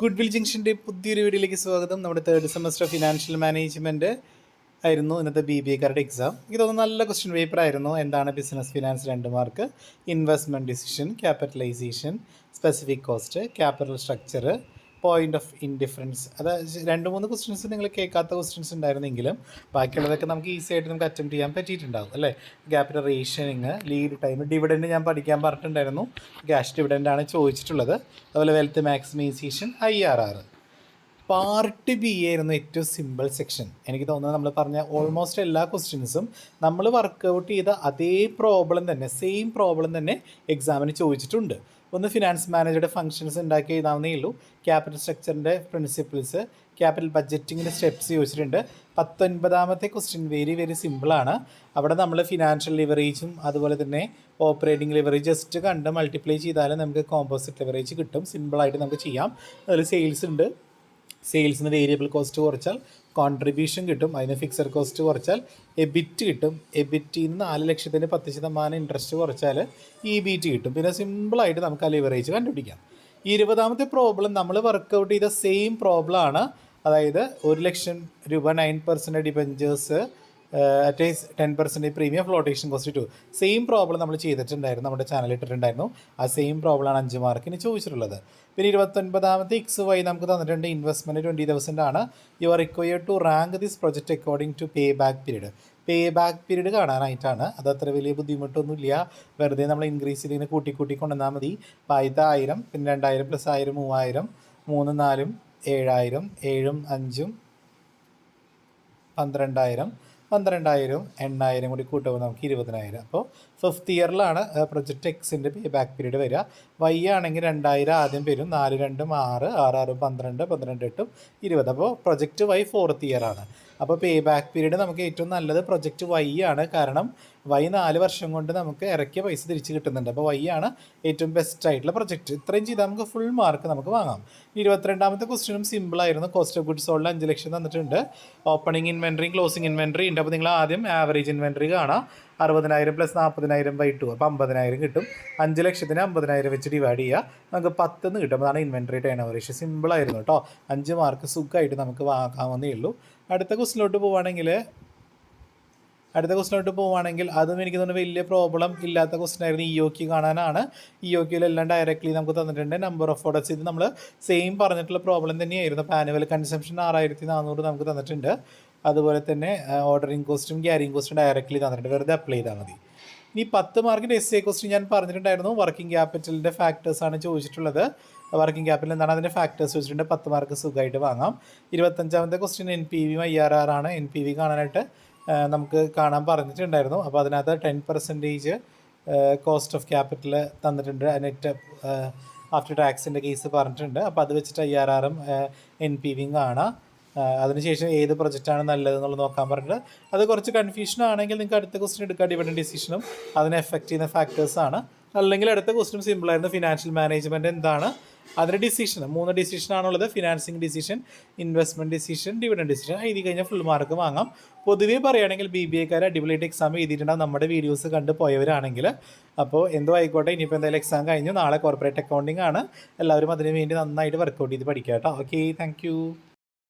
Good will ജംഗ്ഷൻ്റെ പുതിയൊരു വീഡിയോയിലേക്ക് സ്വാഗതം. നമ്മുടെ തേർഡ് സെമസ്റ്റർ ഫിനാൻഷ്യൽ മാനേജ്മെൻറ്റ് ആയിരുന്നു ഇന്നത്തെ BBA-കാരുടെ എക്സാം. എനിക്ക് തോന്നുന്നു നല്ല ക്വസ്റ്റ്യൻ പേപ്പർ ആയിരുന്നു. എന്താണ് business finance 2 mark, investment decision, capitalisation, specific cost, capital structure, point of indifference. അത് 2-3 ക്വസ്റ്റ്യൻസ് നിങ്ങൾ കേൾക്കാത്ത ക്വസ്റ്റ്യൻസ് ഉണ്ടായിരുന്നെങ്കിലും ബാക്കിയുള്ളതൊക്കെ നമുക്ക് ഈസി ആയിട്ട് നമുക്ക് അറ്റംപ്റ്റ് ചെയ്യാൻ പറ്റിയിട്ടുണ്ടാകും അല്ലേ. Capital rationing, lead time, dividend ഞാൻ പഠിക്കാൻ പറഞ്ഞിട്ടുണ്ടായിരുന്നു. ക്യാഷ് ഡിവിഡൻഡാണ് ചോദിച്ചിട്ടുള്ളത്. അതുപോലെ wealth maximisation, IRR. Part B ആയിരുന്നു ഏറ്റവും സിമ്പിൾ സെക്ഷൻ. എനിക്ക് തോന്നുന്നത് നമ്മൾ പറഞ്ഞ ഓൾമോസ്റ്റ് എല്ലാ ക്വസ്റ്റ്യൻസും നമ്മൾ വർക്കൗട്ട് ചെയ്ത അതേ പ്രോബ്ലം തന്നെ, സെയിം പ്രോബ്ലം തന്നെ എക്സാമിന് ചോദിച്ചിട്ടുണ്ട്. ഒന്ന് ഫിനാൻസ് മാനേജറുടെ ഫംഗ്ഷൻസ് ഉണ്ടാക്കി എഴുതാവുന്നേ ഉള്ളൂ. ക്യാപിറ്റൽ സ്ട്രക്ചറിൻ്റെ പ്രിൻസിപ്പിൾസ്, ക്യാപിറ്റൽ ബഡ്ജറ്റിങ്ങിൻ്റെ സ്റ്റെപ്സ് ചോദിച്ചിട്ടുണ്ട്. 19ാമത്തെ ക്വസ്റ്റ്യൻ വെരി വെരി സിമ്പിളാണ്. അവിടെ നമ്മൾ ഫിനാൻഷ്യൽ ലിവറേജും അതുപോലെ തന്നെ ഓപ്പറേറ്റിംഗ് ലിവറേജ് ജസ്റ്റ് കണ്ട് മൾട്ടിപ്ലൈ ചെയ്താലും നമുക്ക് കോമ്പോസിറ്റ് ലിവറേജ് കിട്ടും. സിമ്പിളായിട്ട് നമുക്ക് ചെയ്യാം. അതിൽ സെയിൽസ് ഉണ്ട്. സെയിൽസിന് വേരിയബിൾ കോസ്റ്റ് കുറച്ചാൽ കോൺട്രിബ്യൂഷൻ കിട്ടും. അതിന് ഫിക്സഡ് കോസ്റ്റ് കുറച്ചാൽ എബിറ്റ് കിട്ടും. എബിറ്റിന്ന് 4 ലക്ഷത്തിന് 10% ഇൻട്രസ്റ്റ് കുറച്ചാൽ EBT കിട്ടും. പിന്നെ സിമ്പിളായിട്ട് നമുക്ക് ആ ലിവറേജ് കണ്ടുപിടിക്കാം. 20ാമത്തെ പ്രോബ്ലം നമ്മൾ വർക്കൗട്ട് ചെയ്ത സെയിം പ്രോബ്ലം ആണ്. അതായത് 1 ലക്ഷം രൂപ 9% debentures at 10% premium flotation cost two. Same problem നമ്മൾ ചെയ്തിട്ടുണ്ടായിരുന്നു, നമ്മുടെ ചാനൽ ഇട്ടിട്ടുണ്ടായിരുന്നു. ആ സെയിം പ്രോബ്ലമാണ് 5 മാർക്കിന് ചോദിച്ചിട്ടുള്ളത്. പിന്നെ 29ാമത്തെ XY നമുക്ക് തന്നിട്ടുണ്ട്. ഇൻവെസ്റ്റ്മെൻറ്റ് 20,000 ആണ്. You are required to rank this project according to pay back period. Pay back period കാണാനായിട്ടാണ്. അത് അത്ര വലിയ ബുദ്ധിമുട്ടൊന്നുമില്ല. വെറുതെ നമ്മൾ ഇൻക്രീസ് ചെയ്തിങ്ങനെ കൂട്ടി കൊണ്ടുവന്നാൽ മതി. അപ്പോൾ ആദ്യത്തെ 1000, പിന്നെ 2000 + 1000 3000, 3 4 7000, 7 5 12000, 12000 8000 കൂടി കൂട്ടുമ്പോൾ നമുക്ക് 20,000. അപ്പോൾ 5th ഇയറിലാണ് പ്രൊജക്റ്റ് എക്സിൻ്റെ പേ ബാക്ക് പീരീഡ് വരിക. Y ആണെങ്കിൽ 2000 ആദ്യം വരും. 4 2 6, 6 6 12, 12 8 20. അപ്പോൾ പ്രൊജക്റ്റ് Y 4th ഇയറാണ്. അപ്പോൾ പേ ബാക്ക് പീരീഡ് നമുക്ക് ഏറ്റവും നല്ലത് പ്രൊജക്റ്റ് Y ആണ്. കാരണം Y 4 വർഷം കൊണ്ട് നമുക്ക് ഇറക്കിയ പൈസ തിരിച്ച് കിട്ടുന്നുണ്ട്. അപ്പോൾ Y ആണ് ഏറ്റവും ബെസ്റ്റ് ആയിട്ടുള്ള പ്രൊജക്റ്റ്. ഇത്രയും ചെയ്താൽ നമുക്ക് ഫുൾ മാർക്ക് നമുക്ക് വാങ്ങാം. 22ാമത്തെ ക്വസ്റ്റ്യനും സിമ്പിളായിരുന്നു. കോസ്റ്റ് ഓഫ് ഗുഡ്സ് സോൾഡ് 5 ലക്ഷം തന്നിട്ടുണ്ട്. ഓപ്പണിംഗ് ഇൻവെൻട്രി, ക്ലോസിംഗ് ഇൻവെൻട്രി ഉണ്ട്. അപ്പോൾ നിങ്ങൾ ആദ്യം ആവറേജ് ഇൻവെൻട്രി കാണാം. 60,000 + 40,000/2, അപ്പോൾ 50,000 കിട്ടും. 5 ലക്ഷത്തിന് 50,000 വെച്ച് ഡിവൈഡ് ചെയ്യുക, നമുക്ക് 10 കിട്ടും. അതാണ് ഇൻവെൻട്രി ടേൺ ഓവർ റേഷ്യോ. സിമ്പിളായിരുന്നു കേട്ടോ. 5 മാർക്ക് സുഖമായിട്ട് നമുക്ക് വാങ്ങാവുന്നേ ഉള്ളൂ. അടുത്ത ക്വസ്റ്റിലോട്ട് പോവുകയാണെങ്കിൽ അതും എനിക്ക് തോന്നുന്നു വലിയ പ്രോബ്ലം ഇല്ലാത്ത ക്വസ്റ്റൻ ആയിരുന്നു. EOQ കാണാനാണ്. EOQയിലെല്ലാം ഡയറക്റ്റ്ലി നമുക്ക് തന്നിട്ടുണ്ട്. നമ്പർ ഓഫ് ഓർഡേഴ്സ് ഇത് നമ്മൾ സെയിം പറഞ്ഞിട്ടുള്ള പ്രോബ്ലം തന്നെയായിരുന്നു. ആനുവൽ കൺസംഷൻ 6400 നമുക്ക് തന്നിട്ടുണ്ട്. അതുപോലെ തന്നെ ഓർഡറിംഗ് കോസ്റ്റും ക്യാരിങ് കോസ്റ്റും ഡയറക്റ്റ്ലി തന്നിട്ടുണ്ട്. വെറുതെ അപ്ലൈ ചെയ്താൽ മതി. ഇനി 10 മാർക്കിൻ്റെ SA ക്വസ്റ്റ്യൻ ഞാൻ പറഞ്ഞിട്ടുണ്ടായിരുന്നു. വർക്കിംഗ് ക്യാപിറ്റലിൻ്റെ ഫാക്ടേഴ്സാണ് ചോദിച്ചിട്ടുള്ളത്. വർക്കിംഗ് ക്യാപിറ്റൽ എന്താണ്, അതിൻ്റെ ഫാക്ടേഴ്സ് ചോദിച്ചിട്ടുണ്ട്. 10 മാർക്ക് സുഖമായിട്ട് വാങ്ങാം. 25ാമത്തെ ക്വസ്റ്റ്യൻ NPV IRR ആണ്. NPV കാണാനായിട്ട് നമുക്ക് കാണാൻ പറഞ്ഞിട്ടുണ്ടായിരുന്നു. അപ്പോൾ അതിനകത്ത് 10% കോസ്റ്റ് ഓഫ് ക്യാപിറ്റൽ തന്നിട്ടുണ്ട്. നെറ്റ് ആഫ്റ്റർ ടാക്സിൻ്റെ കേസ് പറഞ്ഞിട്ടുണ്ട്. അപ്പോൾ അത് വെച്ചിട്ട് IRRും NPVയും കാണാം. അതിനുശേഷം ഏത് പ്രൊജക്റ്റാണ് നല്ലതെന്നുള്ളത് നോക്കാൻ പറഞ്ഞിട്ട് അത് കുറച്ച് കൺഫ്യൂഷൻ ആണെങ്കിൽ നിങ്ങൾക്ക് അടുത്ത ക്വസ്റ്റ്യൻ എടുക്കുക. ഡിവിഡൻഡ് ഡിസിഷനും അതിനെ എഫക്റ്റ് ചെയ്യുന്ന ഫാക്ടേഴ്സാണ്. അല്ലെങ്കിൽ അടുത്ത ക്വസ്റ്റ്യൻ സിമ്പിളായിരുന്നു. ഫിനാൻഷ്യൽ മാനേജ്മെൻറ്റ് എന്താണ്, അതിൻ്റെ ഡിസിഷൻ 3 ഡിസിഷനാണുള്ളത്. Financing decision, investment decision, dividend decision. എഴുതി കഴിഞ്ഞാൽ ഫുൾ മാർക്ക് വാങ്ങാം. പൊതുവേ പറയുകയാണെങ്കിൽ BBA-കാർ അടിപൊളിയായിട്ട് എക്സാം എഴുതിയിട്ടുണ്ടാകും, നമ്മുടെ വീഡിയോസ് കണ്ട് പോയവരാണെങ്കിൽ. അപ്പോൾ എന്തോ ആയിക്കോട്ടെ, ഇനിയിപ്പോൾ എന്തായാലും എക്സാം കഴിഞ്ഞു. നാളെ കോർപ്പറേറ്റ് അക്കൗണ്ടിങ് ആണ്. എല്ലാവരും അതിന് വേണ്ടി നന്നായിട്ട് വർക്കൗട്ട് ചെയ്ത് പഠിക്കാം കേട്ടോ. Okay, thank you.